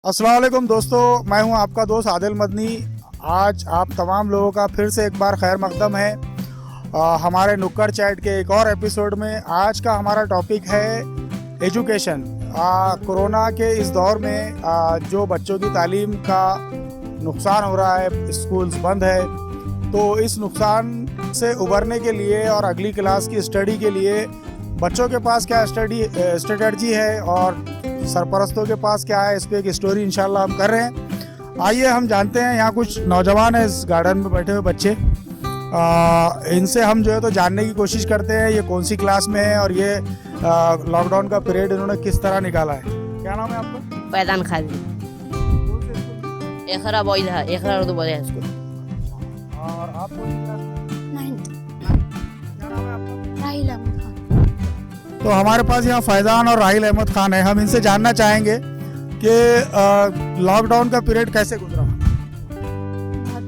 अस्सलाम वालेकुम दोस्तों, मैं हूं आपका दोस्त आदिल मदनी। आज आप तमाम लोगों का फिर से एक बार खैर मकदम है हमारे नुक्कड़ चैट के एक और एपिसोड में। आज का हमारा टॉपिक है एजुकेशन। कोरोना के इस दौर में जो बच्चों की तालीम का नुकसान हो रहा है, स्कूल्स बंद है, तो इस नुकसान से उबरने के लिए और अगली क्लास की स्टडी के लिए बच्चों के पास क्या स्ट्रेटजी है और सरपरस्तों के पास क्या है, इस पर एक स्टोरी इंशाल्लाह हम कर रहे हैं। आइए हम जानते हैं। यहाँ कुछ नौजवान हैं इस गार्डन में बैठे हुए बच्चे, इनसे हम जो है तो जानने की कोशिश करते हैं ये कौन सी क्लास में है और ये लॉकडाउन का पीरियड इन्होंने किस तरह निकाला है। क्या नाम है आपका? फैजान खाजी। एकरा बॉयज है, एकरा उर्दू बॉयज है स्कूल। और आप कौन सी क्लास में? 9th। क्या नाम है आपका? राहिल अहमद खान। तो हमारे पास यहाँ फैजान और राहिल अहमद खान है। हम इनसे जानना चाहेंगे कि लॉकडाउन का पीरियड कैसे गुजरा, बहुत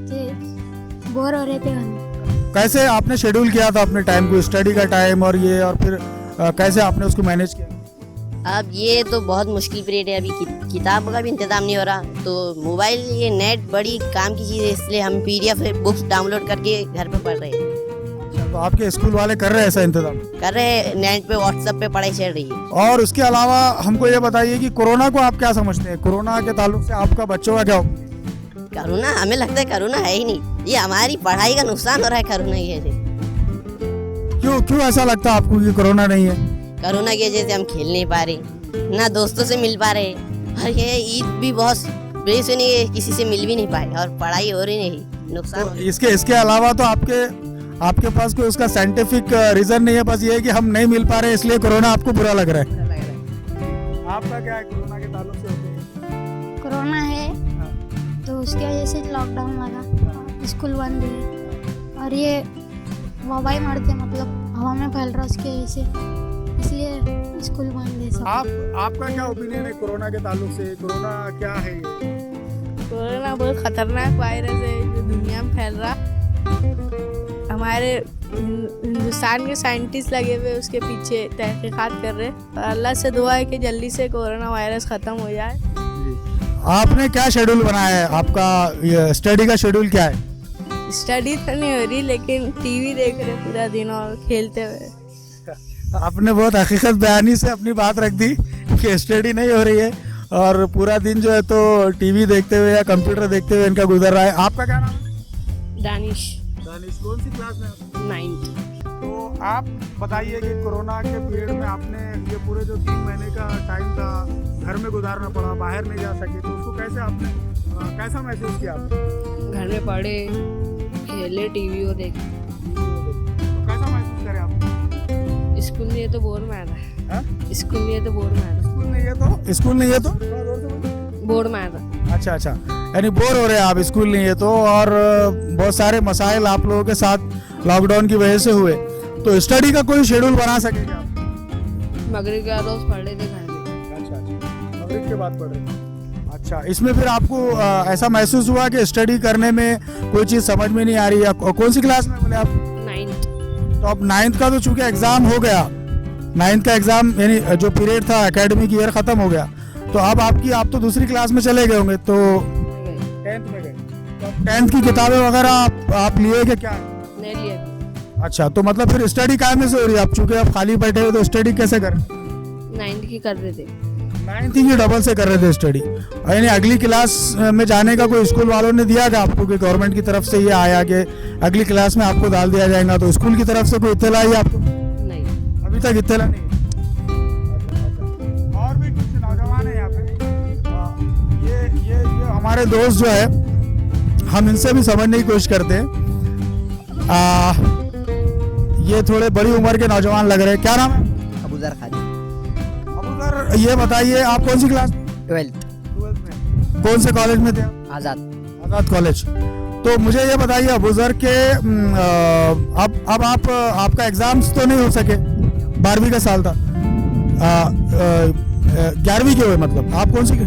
बोर हो रहे थे घर में। कैसे आपने शेड्यूल किया था अपने टाइम को, स्टडी का टाइम और ये, और फिर कैसे आपने उसको मैनेज किया? अब ये तो बहुत मुश्किल पीरियड है। अभी किताब का भी इंतजाम नहीं हो रहा, तो मोबाइल ये नेट बड़ी काम की चीज़ है, इसलिए हम PDF बुक्स डाउनलोड करके घर पे पढ़ रहे हैं। तो आपके स्कूल वाले कर रहे हैं ऐसा इंतजाम? कर रहे हैं, नेट पे व्हाट्सएप पे पढ़ाई चल रही है। और उसके अलावा हमको ये बताइए कि कोरोना को आप क्या समझते हैं? कोरोना के ताल्लुक से आपका बच्चों का क्या हो? कोरोना, हमें लगता है कोरोना है ही नहीं, ये हमारी पढ़ाई का नुकसान हो रहा है कोरोना की वजह से। क्यों ऐसा लगता है आपको कि कोरोना नहीं है? कोरोना की वजह से हम खेल नहीं पा रहे, ना दोस्तों से मिल पा रहे, और ये ईद भी बहुत बेस नहीं है, किसी से मिल भी नहीं पाए और पढ़ाई हो रही नहीं, नुकसान तो इसके अलावा तो आपके पास कोई उसका साइंटिफिक रीजन नहीं है, बस ये है कि हम नहीं मिल पा रहे इसलिए कोरोना आपको बुरा लग रहा है। आपका क्या है कोरोना के ताल्लुक से? कोरोना है तो उसकी वजह से लॉकडाउन लगा, स्कूल बंद हुए और ये वबाई मारते मतलब हवा में फैल रहा उसकी वजह से, इसलिए स्कूल बंद है सब। आपका क्या ओपिनियन है कोरोना के ताल्लुक से? कोरोना क्या है ये? कोरोना बहुत खतरनाक वायरस है जो दुनिया में फैल रहा। हमारे हिंदुस्तान के साइंटिस्ट लगे हुए उसके पीछे तहकीकात कर रहे हैं, और अल्लाह से दुआ है कि जल्दी से कोरोना वायरस ख़त्म हो जाए। आपने क्या शेड्यूल बनाया है? आपका ये स्टडी का शेड्यूल क्या है? स्टडी तो नहीं हो रही, लेकिन टीवी देख रहे पूरा दिन और खेलते हुए। आपने बहुत हकीकत बयानी से अपनी बात रख दी कि स्टडी नहीं हो रही है और पूरा दिन जो है तो टीवी देखते हुए या कंप्यूटर देखते हुए इनका गुजर रहा है। आपका क्या नाम है? दानिश। कौन सी क्लास में? 9th। तो आप बताइए कि कोरोना के पीरियड में आपने ये पूरे जो 3 महीने का टाइम था घर में गुजारना पड़ा, बाहर नहीं जा सके, तो उसको कैसे आपने कैसा महसूस किया आपने? घर में पढ़े, खेले, टीवी और देखे। तो कैसा महसूस करे आप? स्कूल नहीं है तो बोर मारा। स्कूल नहीं है तो बोर मारा। स्कूल नहीं है तो बोर मारा। अच्छा, यानी बोर हो रहे हैं आप, स्कूल नहीं है तो। और बहुत सारे मसाइल आप लोगों के साथ लॉकडाउन की वजह से हुए, तो स्टडी का कोई शेड्यूल बना सकेगा? मगरिब के रोज पढ़ रहे थे घर में। अच्छा, मगरिब के बाद पढ़ रहे थे। अच्छा, इसमें फिर आपको ऐसा महसूस हुआ कि स्टडी करने में कोई चीज़ समझ में नहीं आ रही है? कौन सी क्लास में बोले आप? 9th। तो अब 9th का तो चूंकि एग्ज़ाम हो गया, 9th का एग्ज़ाम यानी जो पीरियड था एकेडमिक ईयर ख़त्म हो गया, तो अब आप तो दूसरी क्लास में चले गए होंगे, तो 10th में गए। तो 10th की किताबें वगैरह आप लिए कि क्या? नहीं लिया। अच्छा, तो मतलब फिर स्टडी काय में से हो रही है? आप चूंकि आप खाली बैठे हुए तो स्टडी कैसे करें? 9th की कर रहे थे। 9th की डबल से कर रहे थे स्टडी, यानी अगली क्लास में जाने का कोई स्कूल वालों ने दिया था आपको कि गवर्नमेंट की तरफ से ये आया कि अगली क्लास में आपको डाल दिया जाएगा, तो स्कूल की तरफ से कोई इत्तला आई आपको? नहीं, अभी तक इत्तला नहीं। और भी कुछ नौजवान है यहाँ पे, ये हमारे दोस्त जो है, हम इनसे भी समझने की कोशिश करते हैं। ये थोड़े बड़ी उम्र के नौजवान लग रहे हैं। क्या नाम है? अबूजर खाजी। अबूजर, ये बताइए आप कौन सी क्लास? 12th। में। कौन से कॉलेज में थे? आज़ाद कॉलेज। तो मुझे ये बताइए अबूजर के अब आपका एग्जाम्स तो नहीं हो सके, 12वीं का साल था, 11वीं के हुए, मतलब आप कौन सी के?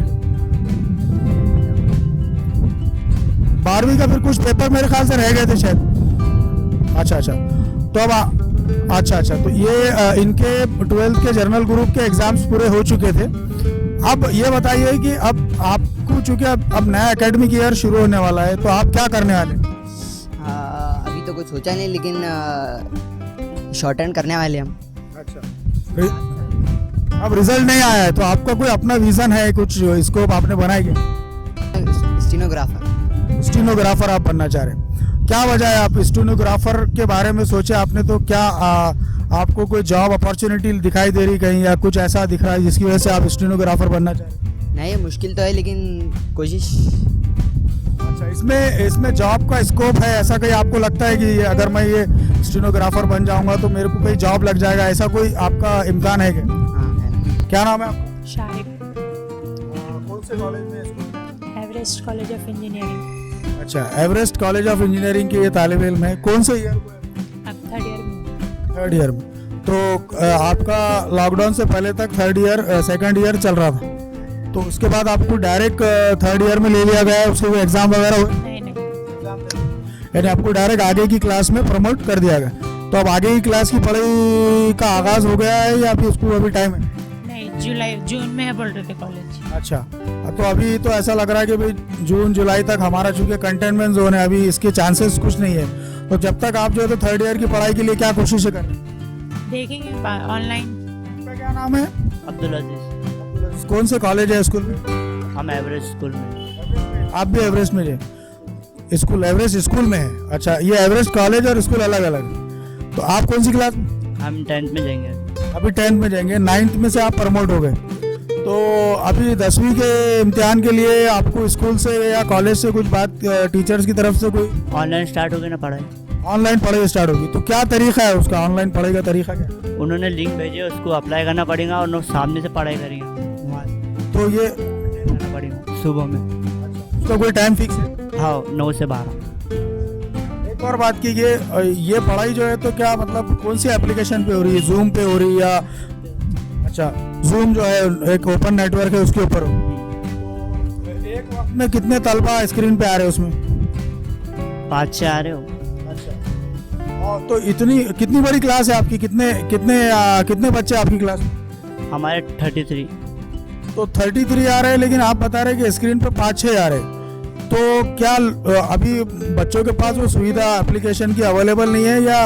12वीं का फिर कुछ पेपर मेरे ख्याल से रह गए थे शायद। अच्छा, तो अब अच्छा, तो ये इनके 12th के जनरल ग्रुप के एग्जाम्स पूरे हो चुके थे। अब ये बताइए कि अब आपको चूंकि अब नया एकेडमिक ईयर शुरू होने वाला है तो आप क्या करने वाले हैं? अभी तो कुछ सोचा नहीं, लेकिन शॉर्ट हैंड करने वाले हम। अच्छा, अब रिजल्ट नहीं आया है तो आपका कोई अपना विजन है, कुछ स्कोप आपने बनाया क्या? स्टेनोग्राफर आप बनना चाह रहे हैं, क्या वजह है आप स्टेनोग्राफर के बारे में सोचे आपने? तो क्या आपको कोई जॉब अपॉर्चुनिटी दिखाई दे रही कहीं, या कुछ ऐसा दिख रहा है जिसकी वजह से आप स्टेनोग्राफर बनना चाह रहे हैं? नहीं, मुश्किल तो है लेकिन कोशिश। अच्छा, इसमें जॉब का स्कोप है ऐसा कहीं आपको लगता है कि अगर मैं ये स्टेनोग्राफर बन जाऊंगा तो मेरे को कहीं जॉब लग जाएगा, ऐसा कोई आपका इम्कान है क्या? हाँ है। क्या नाम है आपका? शाहिद, कौन से कॉलेज में? School? Everest college of engineering. अच्छा, एवरेस्ट कॉलेज ऑफ इंजीनियरिंग के ये तालिब इल्म है। कौन से ईयर को है? अब थर्ड ईयर में। थर्ड ईयर में। तो आपका लॉकडाउन से पहले तक थर्ड ईयर सेकंड ईयर चल रहा था, तो उसके बाद आपको डायरेक्ट थर्ड ईयर में ले लिया गया है, उसके एग्जाम वगैरह हुए? नहीं। यानी आपको डायरेक्ट आगे की क्लास में प्रमोट कर दिया गया। तो अब आगे की क्लास की पढ़ाई का आगाज हो गया है या फिर उसको अभी टाइम है? नहीं, जून में है बोल रहे थे कॉलेज। अच्छा, तो अभी तो ऐसा लग रहा है कि भाई जून जुलाई तक हमारा चूंकि कंटेनमेंट जोन है, अभी इसके चांसेस कुछ नहीं है। तो जब तक आप जो है तो थर्ड ईयर की पढ़ाई के लिए क्या कोशिश कर रहे हैं? देखेंगे ऑनलाइन। आपका क्या नाम है? अब्दुल अजीज। कौन से कॉलेज है स्कूल में? हम एवरेस्ट स्कूल में। आप भी एवरेस्ट में है? स्कूल एवरेस्ट स्कूल में है? अच्छा, ये एवरेस्ट कॉलेज और स्कूल अलग अलग है। तो आप कौन सी क्लास में? हम 10th में जाएंगे। अभी 10th में जाएंगे, 9th में से आप प्रमोट हो गए। तो अभी 10वीं के इम्तिहान के लिए आपको स्कूल से या कॉलेज से कुछ बात, टीचर्स की तरफ से कोई? ऑनलाइन स्टार्ट हो गई ना पढ़ाई। ऑनलाइन पढ़ाई स्टार्ट होगी, तो क्या तरीका है उसका? ऑनलाइन पढ़ाई का तरीका क्या है? उन्होंने लिंक भेजे, उसको अप्लाई करना पड़ेगा और सामने से पढ़ाई करेंगे वहाँ तो ये करना पड़ेगा सुबह में। उसका कोई टाइम फिक्स है? हाँ, 9 से 12। एक और बात कीजिए, ये पढ़ाई जो है तो क्या मतलब कौन सी एप्लीकेशन पे हो रही है? जूम पे हो रही है या? अच्छा, जूम जो है एक ओपन नेटवर्क है उसके ऊपर हो। एक वक्त में कितने तलबा स्क्रीन पे आ रहे हैं उसमें? 5-6 आ रहे हो। और तो कितनी बड़ी क्लास है आपकी? कितने बच्चे आपकी क्लास में? हमारे 33। तो 33 आ रहे हैं, लेकिन आप बता रहे हैं कि स्क्रीन पे 5-6 आ रहे हैं। तो क्या अभी बच्चों के पास वो सुविधा एप्लीकेशन की अवेलेबल नहीं है, या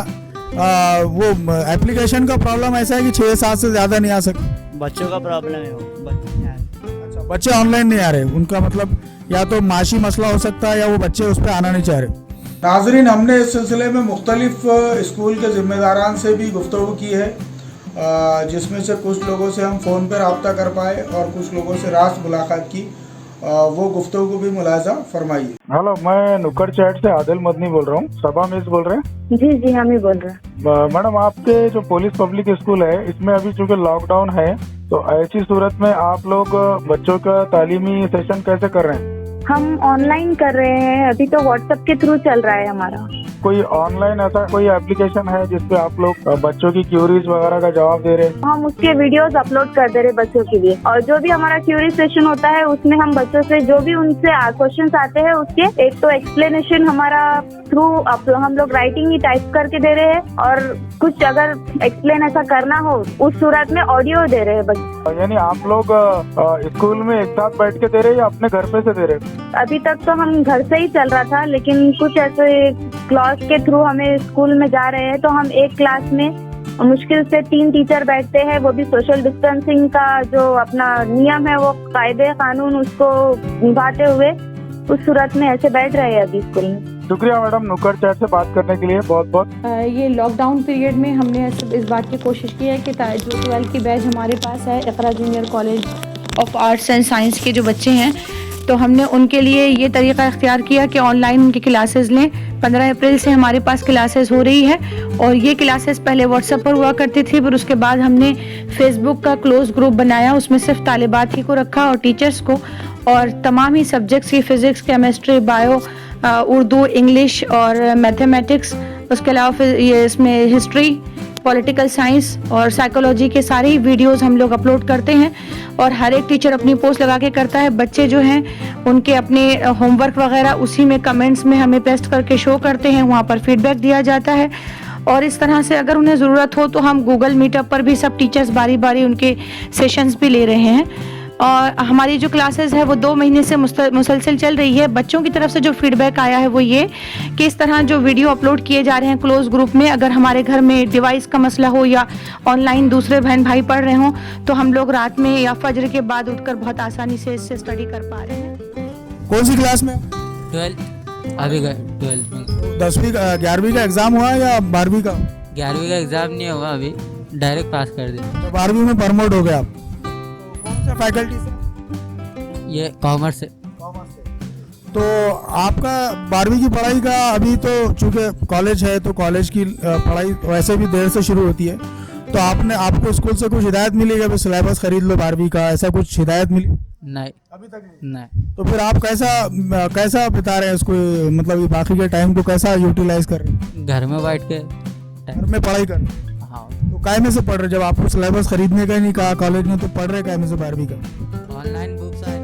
वो एप्लीकेशन का प्रॉब्लम ऐसा है कि 6-7 से ज़्यादा नहीं आ सकते? बच्चों का प्रॉब्लम है, वो बच्चे नहीं आ रहे। अच्छा, बच्चे ऑनलाइन नहीं आ रहे, उनका मतलब या तो माशी मसला हो सकता है या वो बच्चे उस पर आना नहीं चाह रहे। नाजरीन, हमने इस सिलसिले में मुख्तलिफ स्कूल के ज़िम्मेदारान से भी गुफ्तगू की है, जिसमें से कुछ लोगों से हम फ़ोन पर रब्ता कर पाए और कुछ लोगों से रास्त मुलाकात की। वो गुफ्तगू को भी मुलाजा फरमाइए। हेलो, मैं नुक्कड़ चैट से आदिल मदनी बोल रहा हूँ। सबा मिस बोल रहे हैं? जी हम ही बोल रहे हैं। मैडम, आपके जो पुलिस पब्लिक स्कूल है इसमें अभी चूँकि लॉकडाउन है, तो ऐसी सूरत में आप लोग बच्चों का तालीमी सेशन कैसे कर रहे हैं? हम ऑनलाइन कर रहे हैं, अभी तो व्हाट्सएप के थ्रू चल रहा है हमारा। कोई ऑनलाइन ऐसा कोई एप्लीकेशन है जिसपे आप लोग बच्चों की क्यूरीज वगैरह का जवाब दे रहे हैं? हम उसके वीडियोस अपलोड कर दे रहे बच्चों के लिए, और जो भी हमारा क्यूरी सेशन होता है उसमें हम बच्चों से जो भी उनसे क्वेश्चंस आते हैं उसके एक तो एक्सप्लेनेशन हमारा थ्रू हम लोग राइटिंग ही टाइप करके दे रहे हैं, और कुछ अगर एक्सप्लेन ऐसा करना हो उस सूरत में ऑडियो दे रहे हैं बच्चे। यानी आप लोग स्कूल में एक साथ बैठ के दे रहे हैं या अपने घर पे से दे रहे हैं? अभी तक तो हम घर से ही चल रहा था, लेकिन कुछ ऐसे क्लास के थ्रू हमें स्कूल में जा रहे हैं, तो हम एक क्लास में मुश्किल से 3 टीचर बैठते हैं, वो भी सोशल डिस्टेंसिंग का जो अपना नियम है वो कायदे कानून उसको निभाते हुए उस सूरत में ऐसे बैठ रहे हैं अभी स्कूल में। शुक्रिया मैडम, नुक्कड़ चैट से बात करने के लिए बहुत बहुत। ये लॉकडाउन पीरियड में हमने इस बात की कोशिश की है कि जो 12th की बैच हमारे पास है Iqra junior college of arts and science के जो बच्चे हैं, तो हमने उनके लिए ये तरीका इख्तियार किया कि ऑनलाइन उनकी क्लासेस लें। 15 अप्रैल से हमारे पास क्लासेस हो रही है, और ये क्लासेस पहले व्हाट्सएप पर हुआ करती थी, फिर उसके बाद हमने फेसबुक का क्लोज ग्रुप बनाया, उसमें सिर्फ तालिबात ही को रखा और टीचर्स को, और तमाम ही सब्जेक्ट्स की physics, chemistry, bio, Urdu, English और मैथमेटिक्स, उसके अलावा फिर ये इसमें हिस्ट्री, पॉलिटिकल साइंस और साइकोलॉजी के सारे ही वीडियोस हम लोग अपलोड करते हैं, और हर एक टीचर अपनी पोस्ट लगा के करता है। बच्चे जो हैं उनके अपने होमवर्क वगैरह उसी में कमेंट्स में हमें पेस्ट करके शो करते हैं, वहाँ पर फीडबैक दिया जाता है, और इस तरह से अगर उन्हें ज़रूरत हो तो हम गूगल मीटअप पर भी सब टीचर्स बारी बारी उनके सेशंस भी ले रहे हैं। और हमारी जो क्लासेस है वो 2 महीने से मुसलसल चल रही है। बच्चों की तरफ से जो फीडबैक आया है वो ये कि इस तरह जो वीडियो अपलोड किए जा रहे हैं क्लोज ग्रुप में, अगर हमारे घर में डिवाइस का मसला हो या ऑनलाइन दूसरे बहन भाई पढ़ रहे हों तो हम लोग रात में या फजर के बाद उठकर बहुत आसानी से इससे स्टडी कर पा रहे हैं। कौन सी क्लास में? 12th अभी 12th में। 10वीं 11वीं का एग्जाम हुआ है या 12वीं का? 11वीं का एग्ज़ाम नहीं हुआ अभी, डायरेक्ट पास कर दिया। तो 12वीं में प्रमोट हो गया आप? कौन से फैकल्टी से? ये कॉमर्स से। तो आपका 12वीं की पढ़ाई का अभी तो चूँकि कॉलेज है तो कॉलेज की पढ़ाई वैसे भी देर से शुरू होती है, तो आपको स्कूल से कुछ हिदायत मिली कि सिलेबस खरीद लो 12वीं का, ऐसा कुछ हिदायत मिली? नहीं, अभी तक नहीं। तो फिर आप कैसा बिता रहे हैं इसको, मतलब बाकी के टाइम को कैसा यूटिलाइज कर रहे हैं? घर में बैठ के घर में पढ़ाई कर? हाँ। तो काय में से पढ़ रहे? जब आपको सिलेबस खरीदने का ही नहीं कहा कॉलेज में, तो पढ़ रहे काय में से 12वीं का? ऑनलाइन बुक्स आए।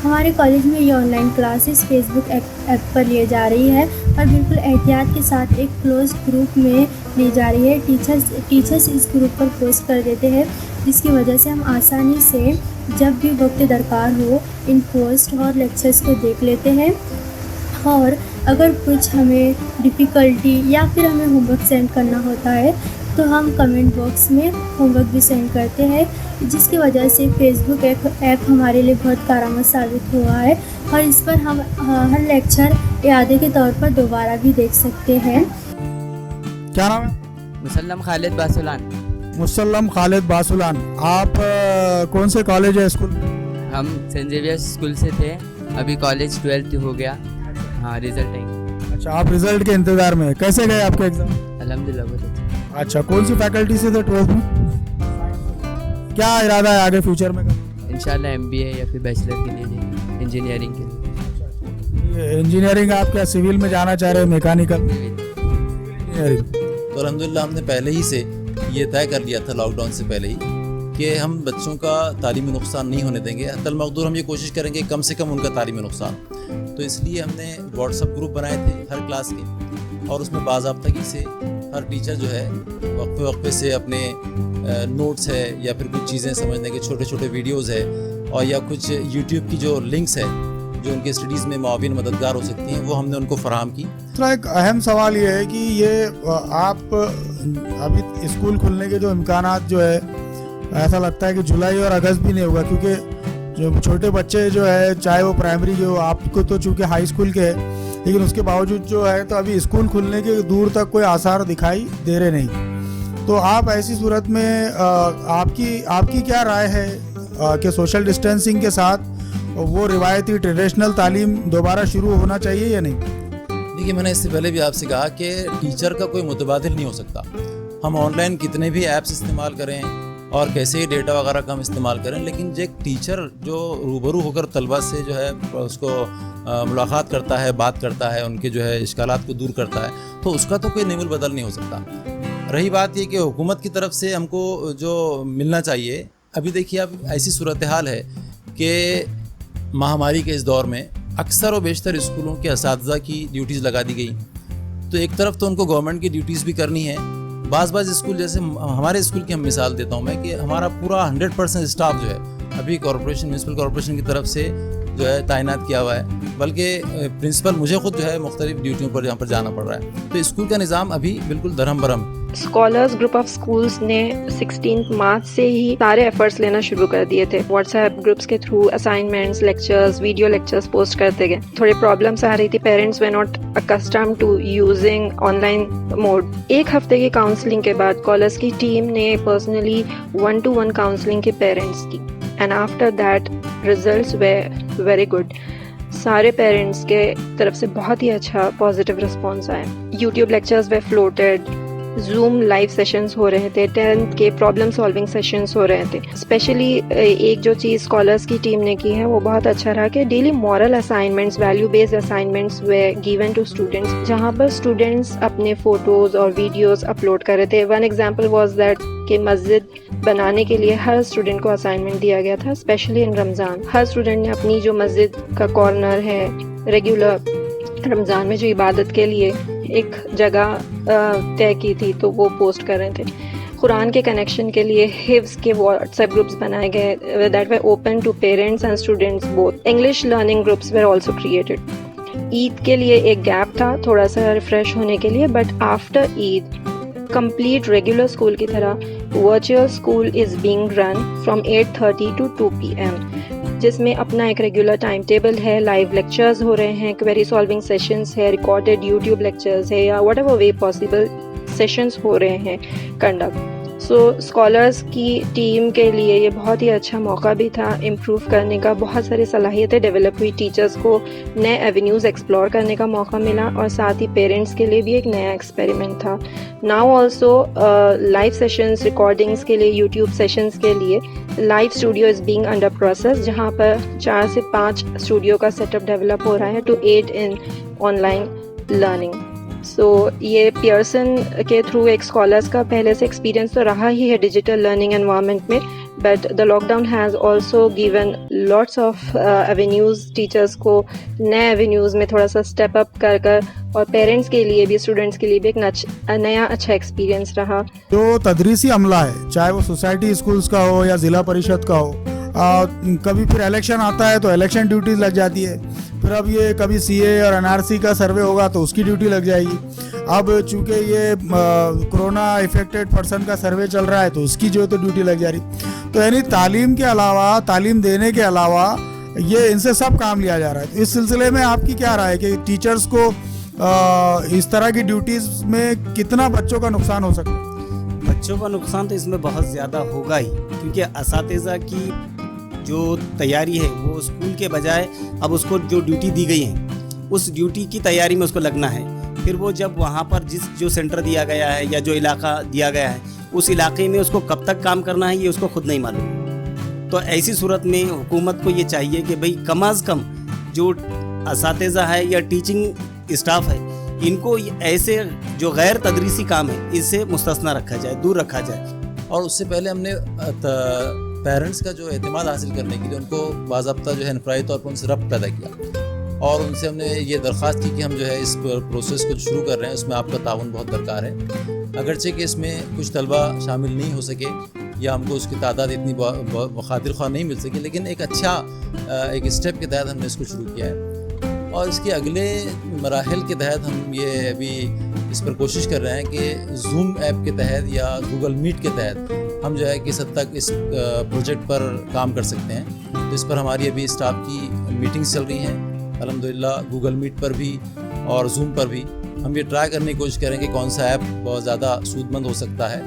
हमारे कॉलेज में ये ऑनलाइन क्लासेस फेसबुक ऐप पर लिए जा रही है और बिल्कुल एहतियात के साथ एक क्लोज ग्रुप में ली जा रही है। टीचर्स इस ग्रुप पर पोस्ट कर देते हैं, जिसकी वजह से हम आसानी से जब भी वक्त दरकार हो इन पोस्ट और लेक्चर्स को देख लेते हैं। और अगर कुछ हमें डिफ़िकल्टी या फिर हमें होमवर्क सेंड करना होता है तो हम कमेंट बॉक्स में होमवर्क भी सेंड करते हैं, जिसकी वजह से फेसबुक ऐप हमारे लिए बहुत कारगर साबित हुआ है और इस पर हम हर लेक्चर यादें के तौर पर दोबारा भी देख सकते हैं। क्या नाम है? मुसल्लम खालिद बासुलान। मुसल्लम खालिद बासुलान। आप कौन से कॉलेज है, स्कूल? हम सेंट जेवियर्स स्कूल से थे, अभी कॉलेज 12th हो गया। हाँ, रिजल्ट है। अच्छा, आप रिजल्ट के इंतजार में? कैसे गए आपके एग्जाम? अल्हम्दुलिल्लाह बहुत अच्छा। अच्छा, कौन सी फैकल्टी से थे 12th में? क्या इरादा है आगे फ्यूचर में? इंशाल्लाह MBA या फिर बैचलर के लिए, इंजीनियरिंग के लिए। इंजीनियरिंग आप क्या सिविल में जाना चाह रहे हैं, मैकेनिकल इंजीनियरिंग? तो अल्हम्दुलिल्लाह हमने पहले ही से ये तय कर लिया था लॉकडाउन से पहले ही कि हम बच्चों का तालीमी नुकसान नहीं होने देंगे। हत्तल मकदूर हम ये कोशिश करेंगे कम से कम उनका तालीमी नुकसान। तो इसलिए हमने व्हाट्सएप ग्रुप बनाए थे हर क्लास के, और उसमें बाज़ाब्तगी से हर टीचर जो है वक्फे से अपने नोट्स है या फिर कुछ चीज़ें समझने के छोटे छोटे वीडियोज़ है और या कुछ यूट्यूब की जो लिंक्स है जो उनके स्टडीज़ में मुआविन मददगार हो सकती हैं, वो हमने उनको फराहम की। दूसरा एक अहम सवाल ये है कि ये आप अभी स्कूल खुलने के जो इम्कानात जो है, ऐसा लगता है कि जुलाई और अगस्त भी नहीं होगा, क्योंकि जो छोटे बच्चे जो है, चाहे वो प्राइमरी जो, आपको तो चूँकि हाई स्कूल के है, लेकिन उसके बावजूद जो है तो अभी स्कूल खुलने के दूर तक कोई आसार दिखाई दे रहे नहीं। तो आप ऐसी सूरत में आपकी क्या राय है कि सोशल डिस्टेंसिंग के साथ वो रिवायती ट्रेडिशनल तालीम दोबारा शुरू होना चाहिए या नहीं? देखिए, मैंने इससे पहले भी आपसे कहा कि टीचर का कोई मुतबादिल नहीं हो सकता। हम ऑनलाइन कितने भी ऐप्स इस्तेमाल करें और कैसे ही डेटा वगैरह का हम इस्तेमाल करें, लेकिन जो एक टीचर जो रूबरू होकर तलबा से जो है उसको मुलाकात करता है, बात करता है, उनके जो है इश्कालात को दूर करता है, तो उसका तो कोई नेमुल बदल नहीं हो सकता। रही बात ये कि हुकूमत की तरफ से हमको जो मिलना चाहिए, अभी देखिए अब ऐसी सूरत हाल है कि महामारी के इस दौर में अक्सर व बेशतर स्कूलों के असातिज़ा की ड्यूटीज़ लगा दी गई। तो एक तरफ तो उनको गवर्नमेंट की ड्यूटीज़ भी करनी है, बाज़ स्कूल जैसे हमारे स्कूल की हम मिसाल देता हूँ मैं कि हमारा पूरा 100% स्टाफ जो है अभी कॉरपोरेशन, म्यूनसिपल कॉरपोरेशन की तरफ से जो है तैनात किया हुआ है, बल्कि प्रिंसिपल मुझे खुद जो है मुख्तलिफ ड्यूटियों पर यहाँ पर जाना पड़ रहा है। तो स्कूल का निज़ाम अभी बिल्कुल दरहम Barham. Scholars group of schools ने 16 मार्च से ही सारे एफर्ट्स लेना शुरू कर दिए थे। व्हाट्सएप ग्रुप्स के through assignments, lectures, video lectures post करते गए। थोड़े प्रॉब्लम्स आ रही थी, parents were not accustomed to using online mode. एक हफ्ते की काउंसलिंग के बाद कॉलेज की टीम ने पर्सनली 1-to-1 काउंसलिंग की पेरेंट्स की, and after that results way very good. सारे पेरेंट्स के तरफ से बहुत ही अच्छा पॉजिटिव रिस्पॉन्स आया। यूट्यूब लेक्चर्स वे फ्लोटेड, जूम लाइव सेशंस हो रहे थे, 10th के प्रॉब्लम सॉल्विंग सेशंस हो रहे थे। स्पेशली एक जो चीज़ स्कॉलर्स की टीम ने की है वो बहुत अच्छा रहा कि daily moral assignments, value based assignments were given to students, जहाँ पर स्टूडेंट्स अपने फ़ोटोज़ और वीडियोज़ अपलोड कर रहे थे। वन एग्जाम्पल वॉज दैट कि मस्जिद बनाने के लिए हर स्टूडेंट को असाइनमेंट दिया गया था, specially in Ramzan. Her student ने अपनी जो मस्जिद का कॉर्नर है, रेगुलर रमज़ान में जो इबादत के लिए एक जगह तय की थी, तो वो पोस्ट कर रहे थे। कुरान के कनेक्शन के लिए हिफ्ज़ के व्हाट्सएप ग्रुप्स बनाए गए that were open to parents and students both. English learning groups were also created. Eid के लिए एक गैप था थोड़ा सा रिफ्रेश होने के लिए, but after Eid complete regular school की तरह virtual school is being run from 8:30 to 2 PM, जिसमें अपना एक रेगुलर टाइम टेबल है, लाइव लेक्चर्स हो रहे हैं, क्वेरी सॉल्विंग सेशंस है, रिकॉर्डेड यूट्यूब लेक्चर्स है, या what ever way possible sessions हो रहे हैं कंडक्ट। सो स्कॉलर्स की टीम के लिए ये बहुत ही अच्छा मौका भी था इम्प्रूव करने का। बहुत सारी सलाहियतें डेवलप हुई, टीचर्स को नए एवेन्यूज़ एक्सप्लोर करने का मौका मिला, और साथ ही पेरेंट्स के लिए भी एक नया एक्सपेरिमेंट था। Now also live sessions, recordings के लिए, यूट्यूब सेशंस के लिए live studio is being under process, जहाँ पर 4 से 5 स्टूडियो का सेटअप डेवलप हो रहा है to aid in online learning. So ये पियर्सन के थ्रू एक स्कॉलर्स का पहले से एक्सपीरियंस तो रहा ही है डिजिटल लर्निंग एनवायरनमेंट में, but the lockdown has also given lots of avenues teachers को, नए एवेन्यूज़ में थोड़ा सा स्टेप अप कर और पेरेंट्स के लिए भी, स्टूडेंट्स के लिए भी एक नया अच्छा एक्सपीरियंस रहा। जो तदरीसी अमला है, चाहे वो सोसाइटी स्कूल्स का हो या ज़िला परिषद का हो, कभी फिर इलेक्शन आता है तो इलेक्शन ड्यूटीज़ लग जाती है, फिर अब ये कभी सीए और एनआरसी का सर्वे होगा तो उसकी ड्यूटी लग जाएगी। अब चूंकि ये कोरोना इफेक्टेड पर्सन का सर्वे चल रहा है तो उसकी जो है तो ड्यूटी लग जा रही। तो यानी तालीम के अलावा, तालीम देने के अलावा ये इनसे सब काम लिया जा रहा है। तो इस सिलसिले में आपकी क्या राय है कि टीचर्स को इस तरह की ड्यूटीज़ में कितना बच्चों का नुकसान हो सकता है? बच्चों का नुकसान तो इसमें बहुत ज़्यादा होगा ही, क्योंकि असातिज़ा की जो तैयारी है वो स्कूल के बजाय अब उसको जो ड्यूटी दी गई है उस ड्यूटी की तैयारी में उसको लगना है। फिर वो जब वहाँ पर जो सेंटर दिया गया है या जो इलाका दिया गया है उस इलाके में उसको कब तक काम करना है ये उसको खुद नहीं मालूम। तो ऐसी सूरत में हुकूमत को ये चाहिए कि भाई कम अज़ कम जो असातिज़ा है या टीचिंग स्टाफ है इनको ऐसे जो गैर तदरीसी काम है इससे मुस्तस्ना रखा जाए, दूर रखा जाए। और उससे पहले हमने पेरेंट्स का जो एतमाद हासिल करने के लिए उनको बाज़ाब्ता जो है इनफरादी तौर पर उनसे रब्त पैदा किया, और उनसे हमने ये दरख्वास्त की कि हम जो है इस प्रोसेस को शुरू कर रहे हैं, उसमें आपका ताउन बहुत दरकार है। अगरचे कि इसमें कुछ तलबा शामिल नहीं हो सके या हमको उसकी तादाद इतनी खातिर ख्वाह नहीं मिल सकी, लेकिन एक अच्छा एक स्टेप के तहत हमने इसको शुरू किया है। और इसके अगले मराहल के तहत हम ये अभी इस पर कोशिश कर रहे हैं कि जूम ऐप के तहत या गूगल मीट के तहत हम जो है किस हद तक इस प्रोजेक्ट पर काम कर सकते हैं। तो इस पर हमारी अभी स्टाफ की मीटिंग्स चल रही हैं अल्हम्दुलिल्लाह, गूगल मीट पर भी और जूम पर भी। हम ये ट्राई करने की कोशिश करें कि कौन सा ऐप बहुत ज़्यादा सूदमंद हो सकता है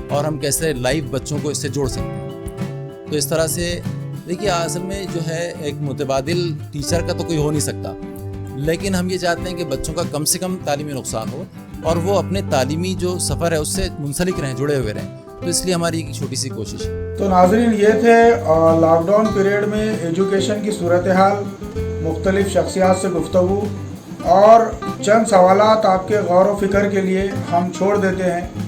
और हम कैसे लाइव बच्चों को इससे जोड़ सकते हैं। तो इस तरह से देखिए, असल में जो है एक मुतबादिल टीचर का तो कोई हो नहीं सकता, लेकिन हम ये चाहते हैं कि बच्चों का कम से कम तालीमी नुकसान हो और वो अपने तालीमी जो सफ़र है उससे मुंसलिक रहें, जुड़े हुए रहें। तो इसलिए हमारी एक छोटी सी कोशिश है। तो नाज़रीन, ये थे लॉकडाउन पीरियड में एजुकेशन की सूरत हाल, मुख्तलिफ शख्सियात से गुफ्तगू और चंद सवालात आपके गौर व फिक्र के लिए हम छोड़ देते हैं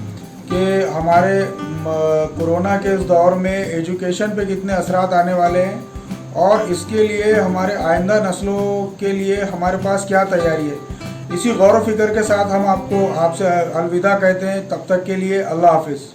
कि हमारे कोरोना के इस दौर में एजुकेशन पे कितने असरात आने वाले हैं और इसके लिए हमारे आइंदा नस्लों के लिए हमारे पास क्या तैयारी है। इसी गौर व फिक्र के साथ हम आपसे अलविदा कहते हैं। तब तक के लिए अल्लाह हाफिज़।